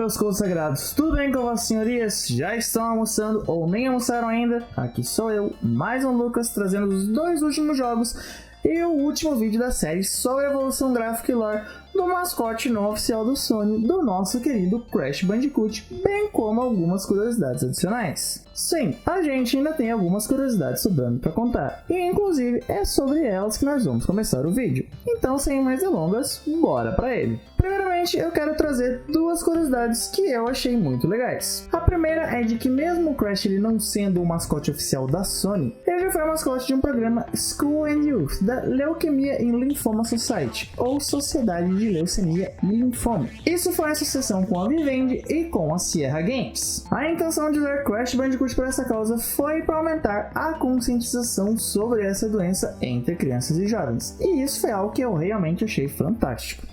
meus consagrados, tudo bem com vossas senhorias? Já estão almoçando ou nem almoçaram ainda? Aqui sou eu, mais um Lucas, trazendo os dois últimos jogos e o último vídeo da série sobre a evolução gráfica e lore do mascote não oficial do Sony, do nosso querido Crash Bandicoot, bem como algumas curiosidades adicionais. Sim, a gente ainda tem algumas curiosidades sobrando para contar, e inclusive é sobre elas que nós vamos começar o vídeo. Então, sem mais delongas, bora para ele! Primeiramente, eu quero trazer duas curiosidades que eu achei muito legais. A primeira é de que mesmo o Crash ele não sendo o mascote oficial da Sony, ele já foi o mascote de um programa School and Youth da Leuquemia e Linfoma Society, ou Sociedade de Leucemia e Linfoma. Isso foi em associação com a Vivendi e com a Sierra Games. A intenção de usar Crash Bandicoot para essa causa foi para aumentar a conscientização sobre essa doença entre crianças e jovens, e isso foi algo que eu realmente achei fantástico.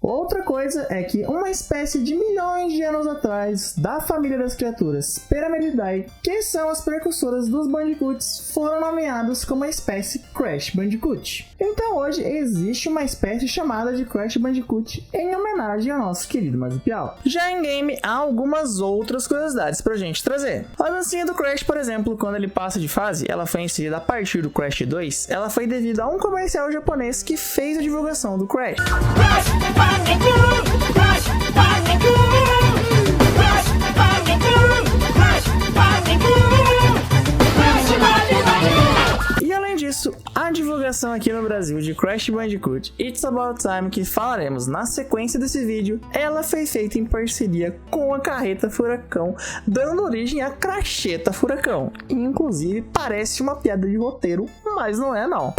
Outra coisa é que uma espécie de milhões de anos atrás, da família das criaturas Peramelidae, que são as precursoras dos Bandicoots, foram nomeados como a espécie Crash Bandicoot. Então hoje existe uma espécie chamada de Crash Bandicoot em homenagem ao nosso querido marsupial. Já em game, há algumas outras curiosidades pra gente trazer. A dancinha do Crash, por exemplo, quando ele passa de fase, ela foi inserida a partir do Crash 2, ela foi devido a um comercial japonês que fez a divulgação do Crash. E além disso, a divulgação aqui no Brasil de Crash Bandicoot It's About Time, que falaremos na sequência desse vídeo, ela foi feita em parceria com a Carreta Furacão, dando origem à Cracheta Furacão. E, inclusive, parece uma piada de roteiro, mas não é não.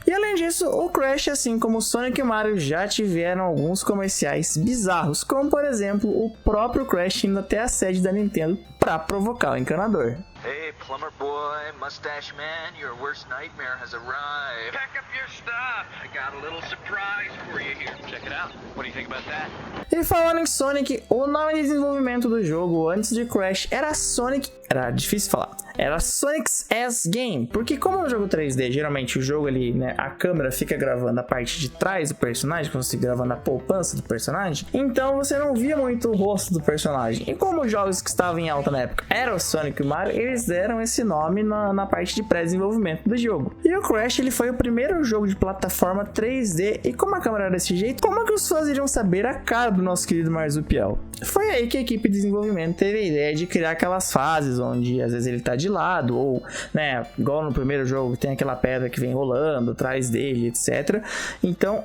E além disso, o Crash, assim como o Sonic e Mario, já tiveram alguns comerciais bizarros, como por exemplo, o próprio Crash indo até a sede da Nintendo para provocar o encanador. Hey, plumber boy, mustache man, your worst nightmare has arrived. Pack up your stuff. I got a little surprise for you here. Check it out. What do you think about that? E falando em Sonic, o nome de desenvolvimento do jogo antes de Crash era Sonic... Era difícil falar. Era Sonic's S-Game, porque como é um jogo 3D, geralmente o jogo ali, né, a câmera fica gravando a parte de trás do personagem, quando você gravando a poupança do personagem, então você não via muito o rosto do personagem. E como os jogos que estavam em alta na época eram o Sonic e o Mario, eles deram esse nome na parte de pré-desenvolvimento do jogo. E o Crash, ele foi o primeiro jogo de plataforma 3D, e como a câmera era desse jeito, como é que os fãs iriam saber a cara do nosso querido marsupial? Foi aí que a equipe de desenvolvimento teve a ideia de criar aquelas fases onde às vezes ele tá de lado, ou, né, igual no primeiro jogo tem aquela pedra que vem rolando atrás dele, etc. Então,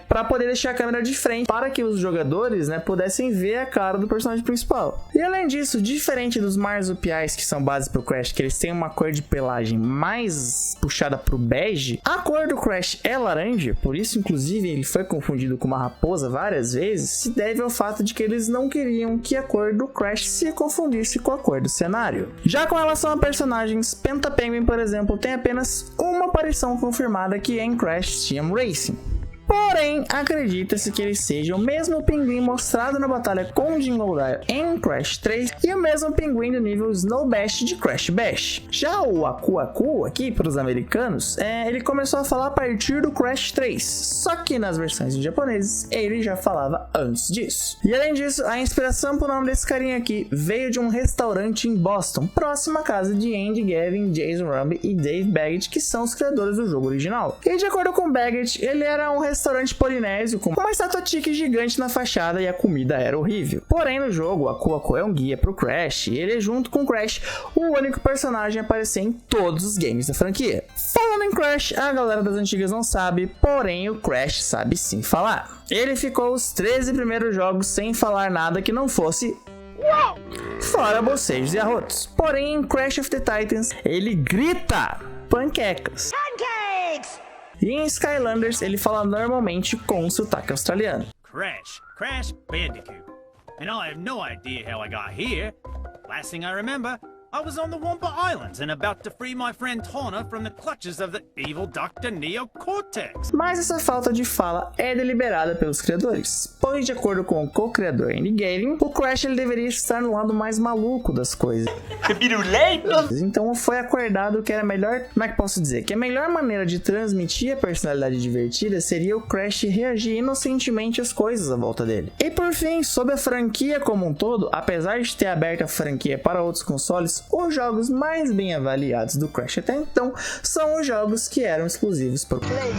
para poder deixar a câmera de frente, para que os jogadores, né, pudessem ver a cara do personagem principal. E além disso, diferente dos marsupiais que são base pro Crash, que eles têm uma cor de pelagem mais puxada pro bege, a cor do Crash é laranja, por isso inclusive ele foi confundido com uma raposa várias vezes, se deve ao fato de que eles não queriam que a cor do Crash se confundisse com a cor do cenário. Já com relação a personagens, Penta Penguin, por exemplo, tem apenas uma aparição confirmada, que é em Crash Team Racing. Porém, acredita-se que ele seja o mesmo pinguim mostrado na batalha com Jingle Dial em Crash 3 e o mesmo pinguim do nível Snow Bash de Crash Bash. Já o Aku Aku, aqui para os americanos, ele começou a falar a partir do Crash 3, só que nas versões em japoneses ele já falava antes disso. E além disso, a inspiração para o nome desse carinha aqui veio de um restaurante em Boston, próximo à casa de Andy Gavin, Jason Rumby e Dave Baggett, que são os criadores do jogo original. E de acordo com Baggett, ele era um restaurante polinésio com uma estátua tique gigante na fachada e a comida era horrível. Porém, no jogo, a Aku Aku é um guia pro Crash e ele é, junto com o Crash, o único personagem a aparecer em todos os games da franquia. Falando em Crash, a galera das antigas não sabe, porém o Crash sabe sim falar. Ele ficou os 13 primeiros jogos sem falar nada que não fosse... fora bocejos e arrotos. Porém, em Crash of the Titans, ele grita panquecas. Pancakes! E em Skylanders, ele fala normalmente com um sotaque australiano. Crash Bandicoot. And I have no idea how I got here. Last thing I remember, I was on the Wampa Islands and about to free my friend Tawna from the clutches of the evil Dr. Neo Cortex. Mas essa falta de fala é deliberada pelos criadores, pois de acordo com o co-criador Andy Gavin, o Crash ele deveria estar no lado mais maluco das coisas. Então foi acordado que era melhor, como é que posso dizer? Que a melhor maneira de transmitir a personalidade divertida seria o Crash reagir inocentemente às coisas à volta dele. E por fim, sobre a franquia como um todo, apesar de ter aberto a franquia para outros consoles, os jogos mais bem avaliados do Crash até então são os jogos que eram exclusivos para o PlayStation.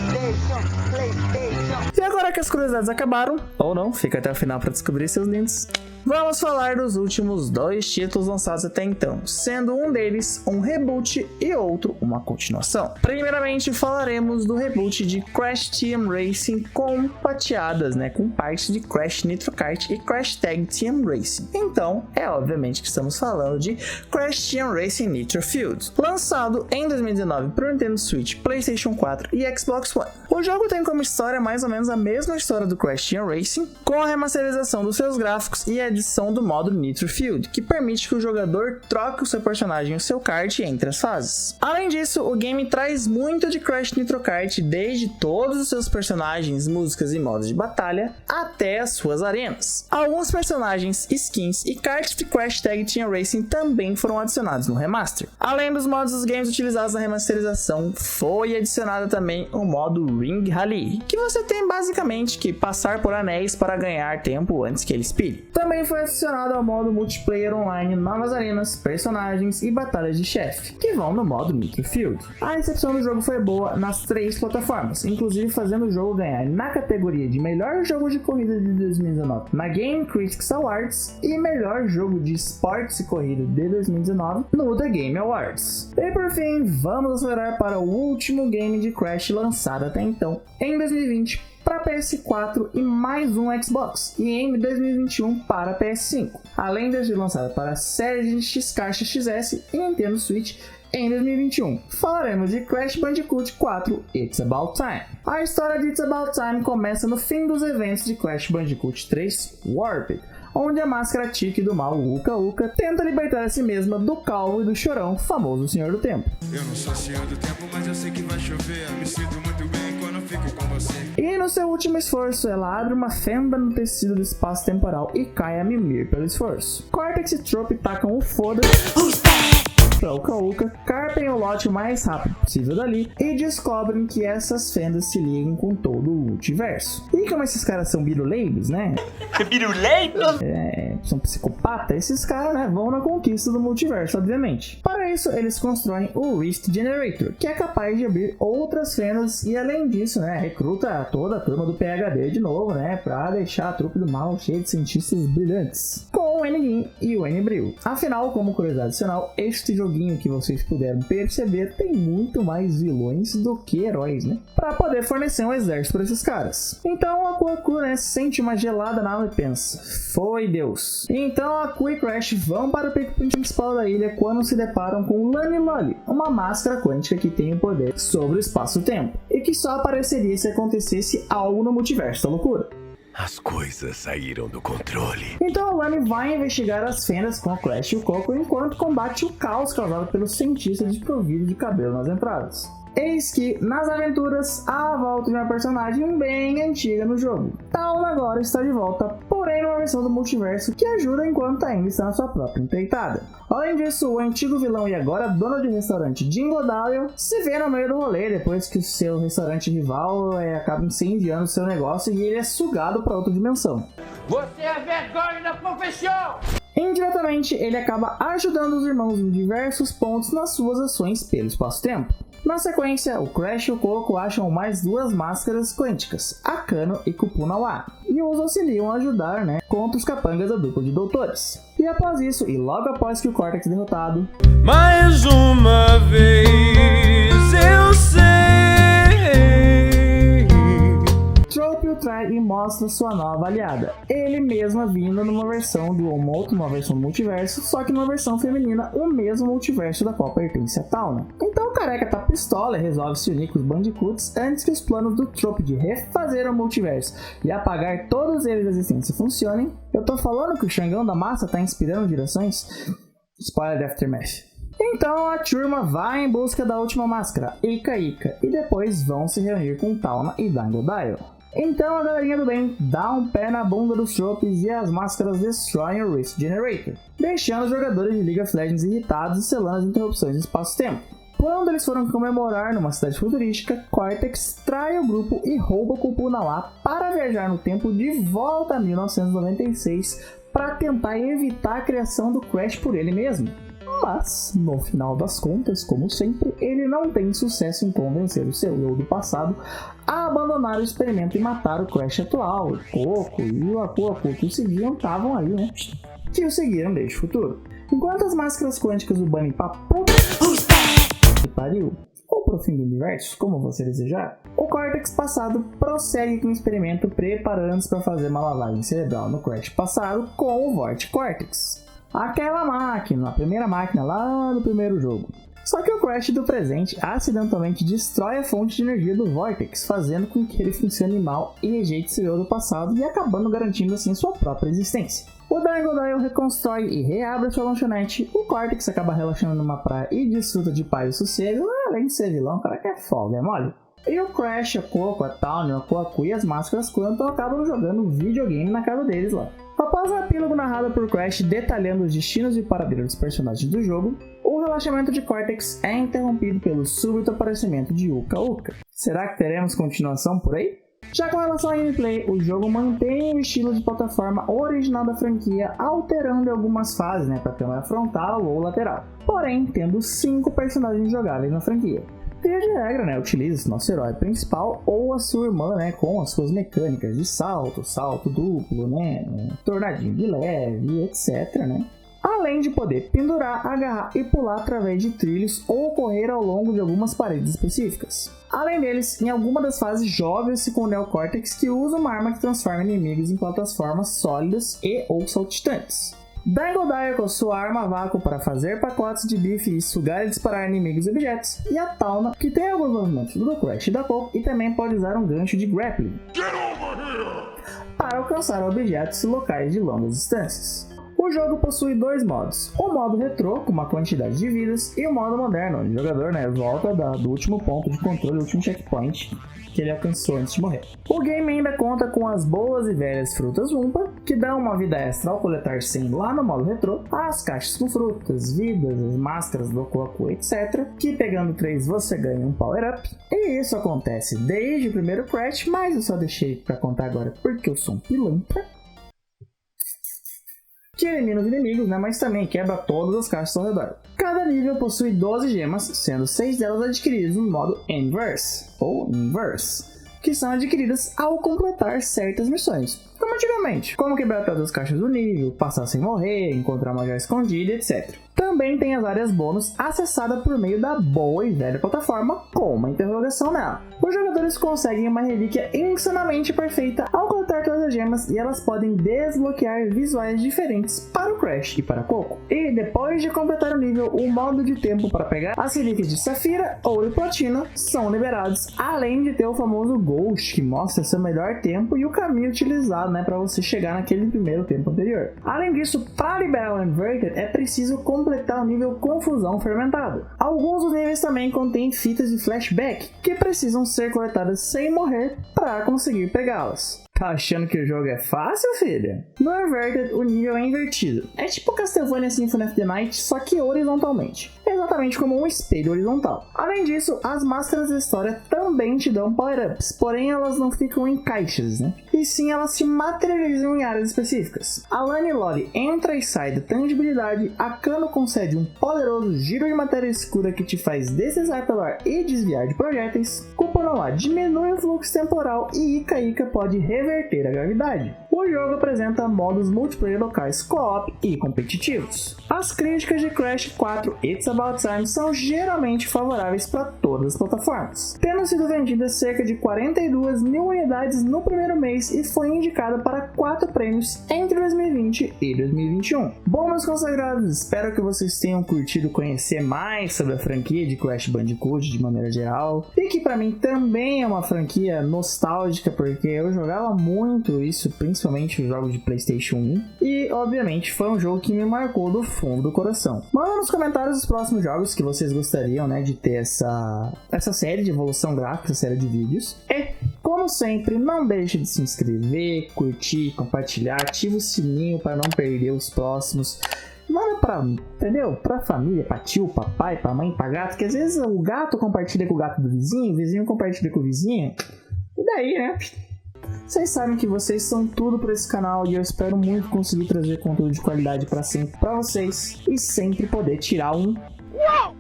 E agora que as curiosidades acabaram, ou não, fica até o final para descobrir seus lindos, vamos falar dos últimos 2 títulos lançados até então, sendo um deles um reboot e outro uma continuação. Primeiramente falaremos do reboot de Crash Team Racing com pateadas, com partes de Crash Nitro Kart e Crash Tag Team Racing. Então, é obviamente que estamos falando de Crash Team Racing Nitro Field, lançado em 2019 para o Nintendo Switch, PlayStation 4 e Xbox One. O jogo tem como história mais ou menos a mesma história do Crash Team Racing, com a remasterização dos seus gráficos e a adição do modo Nitro Field, que permite que o jogador troque o seu personagem e o seu kart entre as fases. Além disso, o game traz muito de Crash Nitro Kart, desde todos os seus personagens, músicas e modos de batalha, até as suas arenas. Alguns personagens, skins e karts de Crash Tag Team Racing também foram adicionados no remaster. Além dos modos dos games utilizados na remasterização, foi adicionado também o modo Ring Rally, que você tem basicamente que passar por anéis para ganhar tempo antes que ele expire. Também foi adicionado ao modo multiplayer online novas arenas, personagens e batalhas de chefe, que vão no modo Nitro Field. A recepção do jogo foi boa nas 3 plataformas, inclusive fazendo o jogo ganhar na categoria de melhor jogo de corrida de 2019 na Game Critics Awards e melhor jogo de esportes e corrida de 2019 no The Game Awards. E por fim, vamos acelerar para o último game de Crash lançado até então, em 2020, para PS4 e mais um Xbox, e em 2021 para PS5, além de ser lançado para a série de X-Caixa XS e Nintendo Switch em 2021. Falaremos de Crash Bandicoot 4 It's About Time. A história de It's About Time começa no fim dos eventos de Crash Bandicoot 3 Warped, onde a máscara tique do mal Uka Uka tenta libertar a si mesma do calvo e do chorão, famoso Senhor do Tempo. Eu não sou Senhor do Tempo, mas eu sei que vai chover. Eu me sinto muito bem quando eu fico com você. E no seu último esforço, ela abre uma fenda no tecido do espaço temporal e cai a mimir pelo esforço. Cortex e Trope tacam o foda-se pra Uka Uka, carpem o lote o mais rápido possível dali e descobrem que essas fendas se ligam com todo o multiverso. E como esses caras são biruleibos, Biruleibos? São psicopatas, esses caras, vão na conquista do multiverso, obviamente. Para isso, eles constroem o Rift Generator, que é capaz de abrir outras fendas e, além disso, recruta toda a turma do PhD de novo, pra deixar a trupe do mal cheia de cientistas brilhantes, com o N e o N-Bril. Afinal, como curiosidade adicional, este joguinho que vocês puderam perceber tem muito mais vilões do que heróis, para poder fornecer um exército para esses caras. Então a Aku, sente uma gelada na alma e pensa, foi Deus. Então a Aku e Crash vão para o pico principal da ilha quando se deparam com Lani Lolly, uma máscara quântica que tem o poder sobre o espaço-tempo, e que só apareceria se acontecesse algo no multiverso da loucura. As coisas saíram do controle. Então a Lani vai investigar as fendas com a Crash e o Coco enquanto combate o caos causado pelos cientistas desprovidos de cabelo nas entradas. Eis que, nas aventuras, há a volta de uma personagem bem antiga no jogo. Tauna agora está de volta, porém numa versão do multiverso que ajuda enquanto ainda está na sua própria empreitada. Além disso, o antigo vilão e agora dono de restaurante Jingo Dalion se vê no meio do rolê depois que o seu restaurante rival acaba incendiando seu negócio e ele é sugado para outra dimensão. Você é vergonha da profissão! Indiretamente, ele acaba ajudando os irmãos em diversos pontos nas suas ações pelo espaço-tempo. Na sequência, o Crash e o Coco acham mais 2 máscaras quânticas, Akano e Kupunawa, e os auxiliam a ajudar, contra os capangas da dupla de doutores. E após isso, e logo após que o Cortex é derrotado, Mais uma vez eu sei. Trope o trai e mostra sua nova aliada, ele mesma vindo numa versão do Omoto, uma versão do multiverso, só que numa versão feminina, o mesmo multiverso da qual pertence a Tauna. Então o careca tá pistola e resolve se unir com os Bandicoots antes que os planos do Trope de refazer o multiverso e apagar todos eles da existência funcionem. Eu tô falando que o Xangão da massa tá inspirando direções? Spoiler de Aftermath. Então a turma vai em busca da última máscara, Ika Ika, e depois vão se reunir com Talna e Dangodile. Então a galerinha do bem dá um pé na bunda dos tropes e as máscaras destroem o Rift Generator, deixando os jogadores de League of Legends irritados e selando as interrupções do espaço-tempo. Quando eles foram comemorar numa cidade futurística, Cortex trai o grupo e rouba Kupuna lá para viajar no tempo de volta a 1996 para tentar evitar a criação do Crash por ele mesmo. Mas, no final das contas, como sempre, ele não tem sucesso em convencer o seu eu do passado a abandonar o experimento e matar o Crash atual. O Coco e o Aku Aku que o seguiam estavam aí, né? Que o seguiram desde o futuro. Enquanto as máscaras quânticas o banem pra puta que pariu, ou pro fim do universo, como você desejar, o Cortex passado prossegue com o experimento preparando-se para fazer uma lavagem cerebral no Crash passado com o Vort Cortex. Aquela máquina, a primeira máquina lá no primeiro jogo. Só que o Crash do presente acidentalmente destrói a fonte de energia do Vortex, fazendo com que ele funcione mal e rejeite seu eu do passado e acabando garantindo assim sua própria existência. O Dangodile reconstrói e reabre sua lanchonete, o Cortex acaba relaxando numa praia e desfruta de paz e sossego, além de ser vilão, cara que é folga, é mole? E o Crash, a Coco, a Tawny, a Aku Aku e as máscaras Quantum acabam jogando videogame na casa deles lá. Após o epílogo narrado por Crash detalhando os destinos e paradeiros dos personagens do jogo, o relaxamento de Cortex é interrompido pelo súbito aparecimento de Uka Uka. Será que teremos continuação por aí? Já com relação ao gameplay, o jogo mantém o estilo de plataforma original da franquia, alterando algumas fases para câmera frontal ou lateral, porém tendo 5 personagens jogáveis na franquia. Via de regra, utiliza-se nosso herói principal ou a sua irmã, com as suas mecânicas de salto, salto duplo, tornadinho de leve, etc, Além de poder pendurar, agarrar e pular através de trilhos ou correr ao longo de algumas paredes específicas. Além deles, em alguma das fases joga-se com o Neocortex, que usa uma arma que transforma inimigos em plataformas sólidas e ou saltitantes. Dangodile com sua arma a vácuo para fazer pacotes de bife e sugar e disparar inimigos e objetos, e a Talna, que tem alguns movimentos do Crash e da Coco e também pode usar um gancho de grappling para alcançar objetos e locais de longas distâncias. O jogo possui 2 modos, o modo retrô, com uma quantidade de vidas, e o modo moderno, onde o jogador volta do último ponto de controle, o último checkpoint que ele alcançou antes de morrer. O game ainda conta com as boas e velhas frutas Wumpa, que dão uma vida extra ao coletar 100 lá no modo retrô, as caixas com frutas, vidas, as máscaras do Aku Aku, etc, que pegando 3 você ganha um power up, e isso acontece desde o primeiro Crash, mas eu só deixei pra contar agora porque eu sou um pilantra, que elimina os inimigos, mas também quebra todas as caixas ao redor. Cada nível possui 12 gemas, sendo 6 delas adquiridas no modo Inverse, ou Inverse, que são adquiridas ao completar certas missões, como antigamente, como quebrar todas as caixas do nível, passar sem morrer, encontrar uma joia escondida, etc. Também tem as áreas bônus acessadas por meio da boa e velha plataforma com uma interrogação nela. Os jogadores conseguem uma relíquia insanamente perfeita ao coletar todas as gemas e elas podem desbloquear visuais diferentes para o Crash e para a Coco. E depois de completar o nível, o modo de tempo para pegar as relíquias de Safira, Ouro e Platina são liberados, além de ter o famoso Ghost, que mostra seu melhor tempo e o caminho utilizado para você chegar naquele primeiro tempo anterior. Além disso, para liberar o Inverted é preciso completar o nível Confusão Fermentado. Alguns dos níveis também contêm fitas de flashback que precisam ser coletadas sem morrer para conseguir pegá-las. Tá achando que o jogo é fácil, filha? No Inverted, o nível é invertido. É tipo Castlevania Symphony of the Night, só que horizontalmente. Exatamente como um espelho horizontal. Além disso, as máscaras da história também te dão power-ups, porém elas não ficam em caixas, E sim, elas se materializam em áreas específicas. A Lani Loli entra e sai da tangibilidade, a Kano concede um poderoso giro de matéria escura que te faz deslizar pelo ar e desviar de projéteis, Kupuna diminui o fluxo temporal e Ika Ika pode reverter a gravidade. O jogo apresenta modos multiplayer locais co-op e competitivos. As críticas de Crash 4 It's About Time são geralmente favoráveis para todas as plataformas, tendo sido vendidas cerca de 42 mil unidades no primeiro mês e foi indicada para 4 prêmios entre 2020 e 2021. Bom, meus consagrados, espero que vocês tenham curtido conhecer mais sobre a franquia de Crash Bandicoot de maneira geral, e que para mim também é uma franquia nostálgica, porque eu jogava muito isso, principalmente principalmente os jogos de PlayStation 1. E, obviamente, foi um jogo que me marcou do fundo do coração. Manda nos comentários os próximos jogos que vocês gostariam, né, de ter essa série de evolução gráfica, essa série de vídeos. E, como sempre, não deixe de se inscrever, curtir, compartilhar, ativa o sininho para não perder os próximos. Manda pra família, pra tio, papai, pra mãe, pra gato, que às vezes o gato compartilha com o gato do vizinho, o vizinho compartilha com o vizinho, e daí, né? Vocês sabem que vocês são tudo pra esse canal e eu espero muito conseguir trazer conteúdo de qualidade pra sempre pra vocês e sempre poder tirar um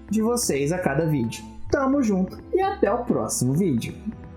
de vocês a cada vídeo. Tamo junto e até o próximo vídeo.